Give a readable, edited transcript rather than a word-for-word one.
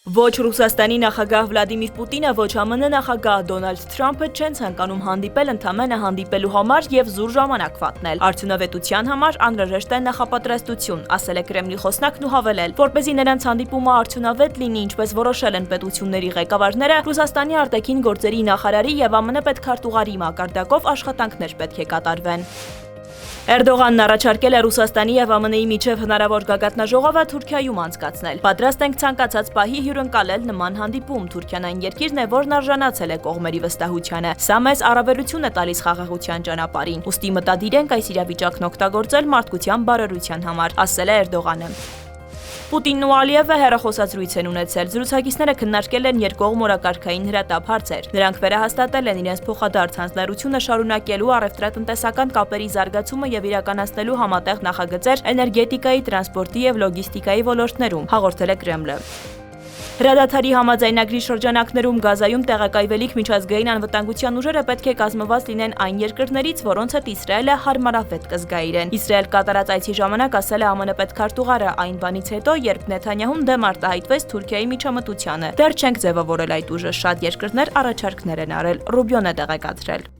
Ոչ Ռուսաստանի նախագահ Վլադիմիր Պուտինը, ոչ ԱՄՆ նախագահ Դոնալդ Թրամփը չեն ցանկանում հանդիպել ընդամենը հանդիպելու համար եւ զուր ժամանակ վատնել։ Արդյունավետության համար անհրաժեշտ է նախապատրաստություն, ասել է Կրեմլի խոսնակն ու հավելել, որպեսզի նրանց հանդիպումը արդյունավետ լինի, ինչպես որոշել են պետությունների ղեկավարները, Ռուսաստանի արտաքին գործերի նախարարի եւ ԱՄՆ պետքարտուղարի մակարդակով աշխատանքներ պետք է կատարվեն։ Էրդողանն առաջարկել է Ռուսաստանի եւ ԱՄՆ-ի միջև հնարավոր գագաթնաժողովը Թուրքիայում անցկացնել։ Պատրաստ ենք ցանկացած պահի հյուրընկալել նման հանդիպում։ Թուրքիան այն երկիրն է, որն արժանացել է կողմերի վստահությանը։ Սա մեզ առավելություն է տալիս խաղաղության ճանապարհին։ Ուստի մտադիր ենք այս իրավիճակն օգտագործել մարդկության բարօրության համար, ասել է Էրդողանը։ Պուտինն ու Ալիևը հեռախոսազրույց են ունեցել։ Զրուցակիցները քննարկել են երկկողմ օրակարգային հրատապ հարցեր։ Նրանք վերահաստատել են իրենց փոխադարձ հանձնարարությունը շարունակելու առևտրատնտեսական կապերի զարգացումը եւ իրականացնելու համատեղ նախագծեր էներգետիկայի, տրանսպորտի եւ լոգիստիկայի ոլորտներում, հաղորդել է Կրեմլը։ Հրադադարի համաձայնագրի շրջանակներում Գազայում տեղակայվելիք միջազգային անվտանգության ուժերը պետք է կազմված լինեն այն երկրներից, որոնց հետ Իսրայելը հարմարավետ կզգա իրեն։ Իսրայել կատարած այցի ժամանակ ասել է ԱՄՆ պետքարտուղարը այն բանից հետո, երբ Նեթանյահուն դեմ արտահայտվեց Թուրքիայի միջամտությանը։ Դեռ չենք ձևավորել այդ ուժը, շատ երկրներ առաջարկներ են արել, Ռուբիոն է տեղեկացրել։